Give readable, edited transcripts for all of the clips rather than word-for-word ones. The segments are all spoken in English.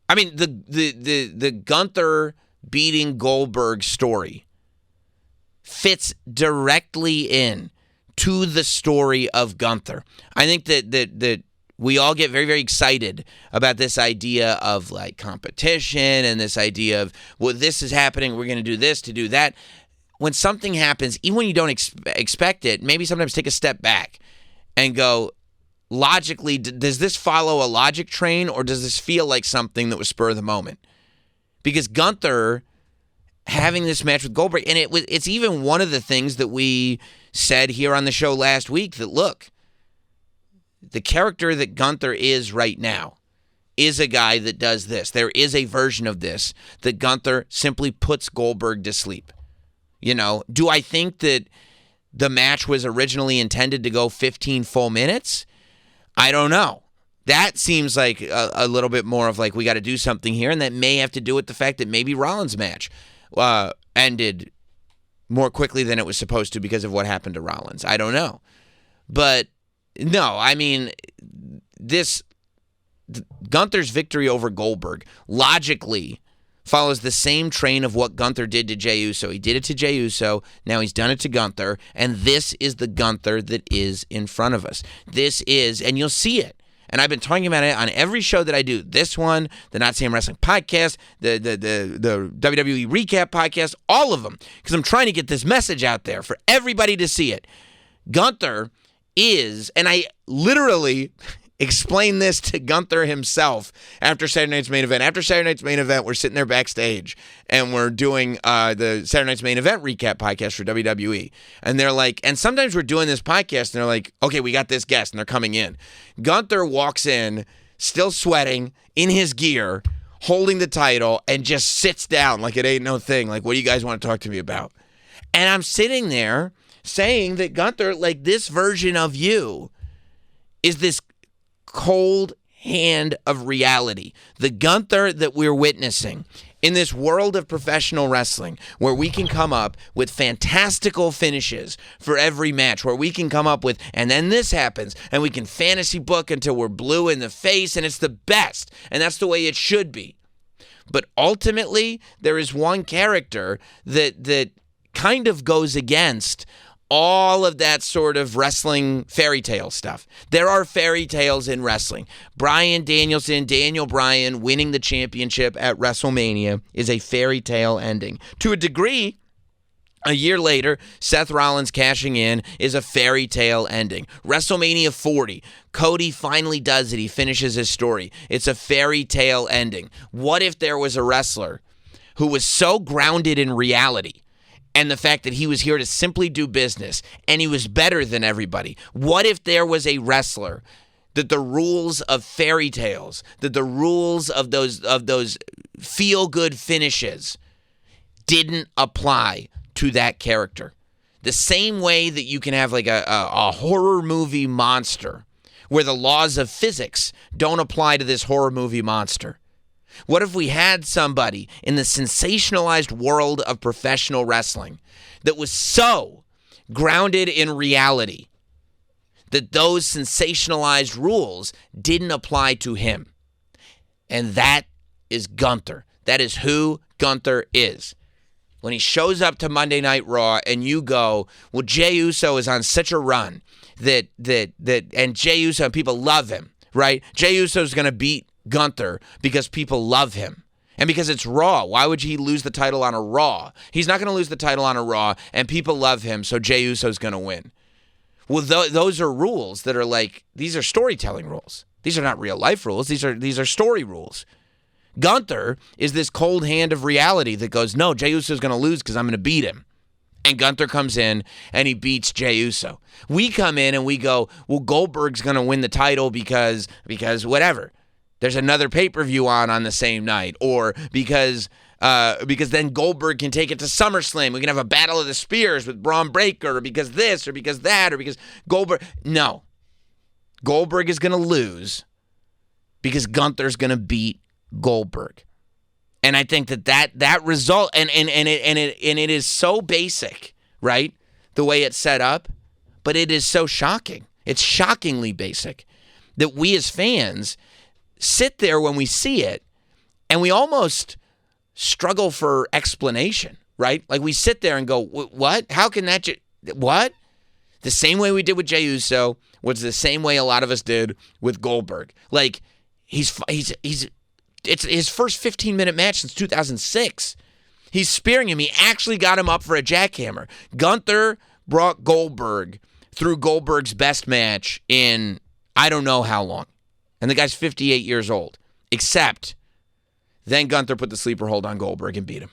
I mean, the Gunther beating Goldberg story fits directly in to the story of Gunther. I think that we all get very, very excited about this idea of like competition and this idea of, well, this is happening, we're going to do this to do that. When something happens, even when you don't expect it, maybe sometimes take a step back and go, logically, does this follow a logic train, or does this feel like something that was spur of the moment? Because Gunther having this match with Goldberg, and it's even one of the things that we said here on the show last week, that look, the character that Gunther is right now is a guy that does this. There is a version of this that Gunther simply puts Goldberg to sleep. You know, do I think that the match was originally intended to go 15 full minutes? I don't know. That seems like a little bit more of like, we got to do something here, and that may have to do with the fact that maybe Rollins' match ended more quickly than it was supposed to because of what happened to Rollins. I don't know. But no, I mean, Gunther's victory over Goldberg logically follows the same train of what Gunther did to Jey Uso. He did it to Jey Uso. Now he's done it to Gunther. And this is the Gunther that is in front of us. This is, and you'll see it. And I've been talking about it on every show that I do. This one, the Notsam Wrestling Podcast, the WWE Recap Podcast, all of them. Because I'm trying to get this message out there for everybody to see it. Gunther is, and I literally explain this to Gunther himself after Saturday Night's Main Event. After Saturday Night's Main Event, we're sitting there backstage, and we're doing the Saturday Night's Main Event recap podcast for WWE. And they're like, and sometimes we're doing this podcast, and they're like, okay, we got this guest, and they're coming in. Gunther walks in, still sweating, in his gear, holding the title, and just sits down like it ain't no thing. Like, what do you guys want to talk to me about? And I'm sitting there saying that Gunther, like, this version of you is this cold hand of reality. The Gunther that we're witnessing in this world of professional wrestling, where we can come up with fantastical finishes for every match, where we can come up with, and then this happens, and we can fantasy book until we're blue in the face, and it's the best, and that's the way it should be. But ultimately, there is one character that kind of goes against all of that sort of wrestling fairy tale stuff. There are fairy tales in wrestling. Daniel Bryan winning the championship at WrestleMania is a fairy tale ending. To a degree, a year later, Seth Rollins cashing in is a fairy tale ending. WrestleMania 40, Cody finally does it. He finishes his story. It's a fairy tale ending. What if there was a wrestler who was so grounded in reality and the fact that he was here to simply do business, and he was better than everybody? What if there was a wrestler that the rules of fairy tales, that the rules of those feel-good finishes didn't apply to that character? The same way that you can have like a horror movie monster where the laws of physics don't apply to this horror movie monster. What if we had somebody in the sensationalized world of professional wrestling that was so grounded in reality that those sensationalized rules didn't apply to him? And that is Gunther. That is who Gunther is. When he shows up to Monday Night Raw and you go, well, Jey Uso is on such a run that and Jey Uso, people love him, right? Jey Uso is going to beat Gunther because people love him. And because it's Raw. Why would he lose the title on a Raw? He's not going to lose the title on a Raw, and people love him, so Jey Uso's going to win. Well, those are rules that are like, these are storytelling rules. These are not real life rules. These are story rules. Gunther is this cold hand of reality that goes, no, Jey Uso's going to lose because I'm going to beat him. And Gunther comes in and he beats Jey Uso. We come in and we go, well, Goldberg's going to win the title because whatever. There's another pay-per-view on the same night, or because then Goldberg can take it to SummerSlam. We can have a Battle of the Spears with Braun Breaker, or because this, or because that, or because Goldberg. No. Goldberg is going to lose because Gunther's going to beat Goldberg. And I think that result, and it is so basic, right? The way it's set up, but it is so shocking. It's shockingly basic that we as fans sit there when we see it And we almost struggle for explanation, right? Like we sit there and go, what? How can that what? The same way we did with Jey Uso was the same way a lot of us did with Goldberg. Like it's his first 15-minute match since 2006. He's spearing him. He actually got him up for a jackhammer. Gunther brought Goldberg through Goldberg's best match in I don't know how long. And the guy's 58 years old. Except then Gunther put the sleeper hold on Goldberg and beat him.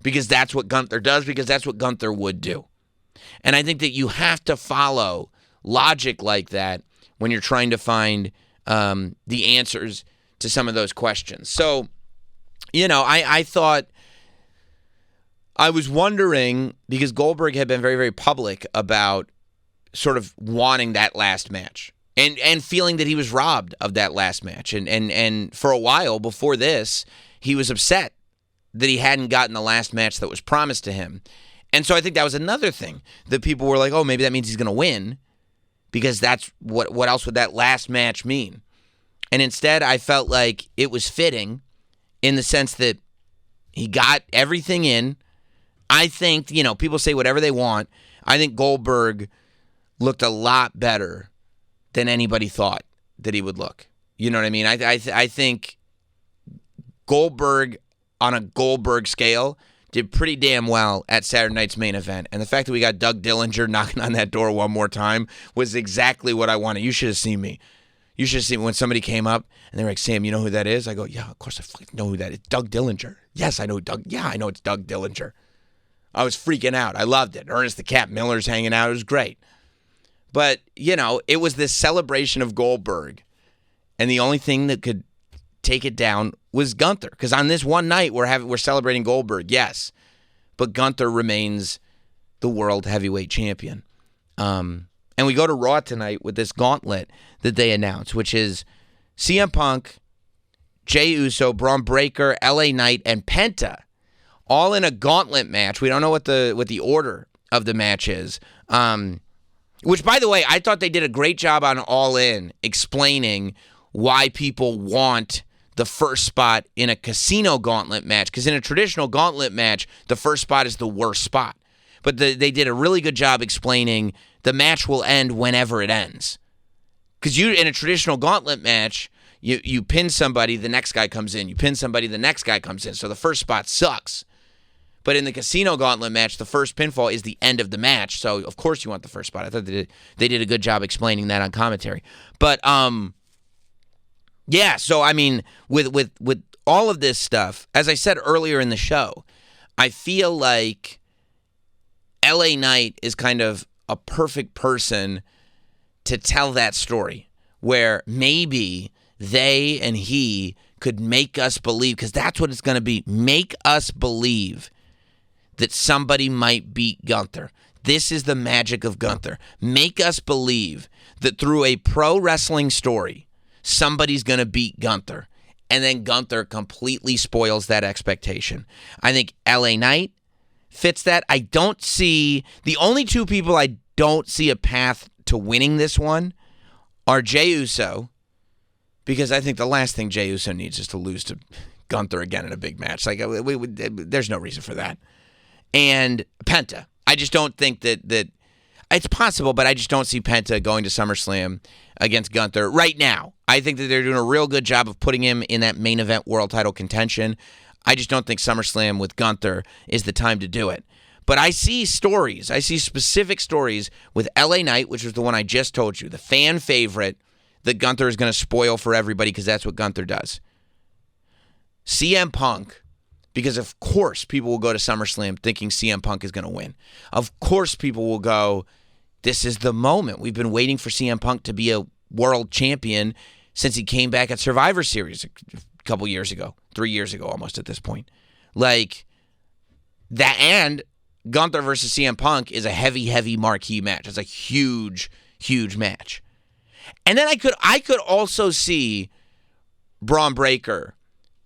Because that's what Gunther does, because that's what Gunther would do. And I think that you have to follow logic like that when you're trying to find the answers to some of those questions. So, I thought, I was wondering, because Goldberg had been very, very public about sort of wanting that last match and feeling that he was robbed of that last match. And for a while before this, he was upset that he hadn't gotten the last match that was promised to him. And so I think that was another thing that people were like, oh, maybe that means he's going to win, because that's what else would that last match mean? And instead, I felt like it was fitting in the sense that he got everything in. I think, people say whatever they want. I think Goldberg looked a lot better than anybody thought that he would look. You know what I mean? I think Goldberg, on a Goldberg scale, did pretty damn well at Saturday night's main event. And the fact that we got Doug Dillinger knocking on that door one more time was exactly what I wanted. You should have seen me. You should have seen when somebody came up and they were like, Sam, you know who that is? I go, yeah, of course I know who that is. Doug Dillinger. Yes, I know Doug. Yeah, I know it's Doug Dillinger. I was freaking out. I loved it. Ernest the Cat Miller's hanging out. It was great. But, it was this celebration of Goldberg. And the only thing that could take it down was Gunther. Because on this one night, we're celebrating Goldberg, yes. But Gunther remains the world heavyweight champion. And we go to Raw tonight with this gauntlet that they announced, which is CM Punk, Jey Uso, Braun Breaker, LA Knight, and Penta, all in a gauntlet match. We don't know what the order of the match is. Which, by the way, I thought they did a great job on All In explaining why people want the first spot in a casino gauntlet match. Because in a traditional gauntlet match, the first spot is the worst spot. But they did a really good job explaining the match will end whenever it ends. Because in a traditional gauntlet match, you pin somebody, the next guy comes in. You pin somebody, the next guy comes in. So the first spot sucks. But in the casino gauntlet match, the first pinfall is the end of the match. So, of course, you want the first spot. I thought they did a good job explaining that on commentary. But, yeah, so, I mean, with all of this stuff, as I said earlier in the show, I feel like LA Knight is kind of a perfect person to tell that story, where maybe they and he could make us believe, because that's what it's going to be, make us believe that somebody might beat Gunther. This is the magic of Gunther. Make us believe that through a pro wrestling story, somebody's going to beat Gunther. And then Gunther completely spoils that expectation. I think LA Knight fits that. I don't see, the only two people I don't see a path to winning this one are Jey Uso, because I think the last thing Jey Uso needs is to lose to Gunther again in a big match. Like, there's no reason for that. And Penta. I just don't think that it's possible, but I just don't see Penta going to SummerSlam against Gunther right now. I think that they're doing a real good job of putting him in that main event world title contention. I just don't think SummerSlam with Gunther is the time to do it. But I see stories. I see specific stories with LA Knight, which was the one I just told you, the fan favorite that Gunther is going to spoil for everybody because that's what Gunther does. CM Punk, because of course people will go to SummerSlam thinking CM Punk is going to win. Of course people will go, this is the moment. We've been waiting for CM Punk to be a world champion since he came back at Survivor Series a couple years ago, 3 years ago almost at this point. Like that, and Gunther versus CM Punk is a heavy, heavy marquee match. It's a huge, huge match. And then I could also see Braun Breaker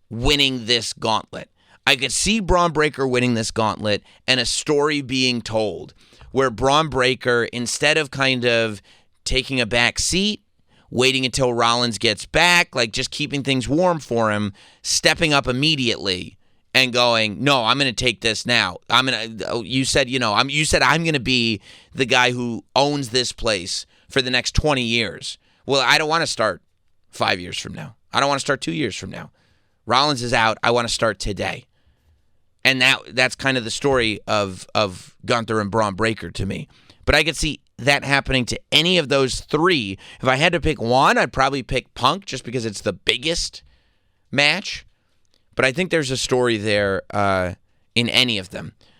winning this gauntlet. I could see Braun Breaker winning this gauntlet and a story being told where Braun Breaker, instead of kind of taking a back seat, waiting until Rollins gets back, like just keeping things warm for him, stepping up immediately and going, no, I'm going to take this now. You said I'm going to be the guy who owns this place for the next 20 years. Well, I don't want to start 5 years from now. I don't want to start 2 years from now. Rollins is out. I want to start today. And that's kind of the story of Gunther and Braun Breaker to me. But I could see that happening to any of those three. If I had to pick one, I'd probably pick Punk just because it's the biggest match. But I think there's a story there in any of them.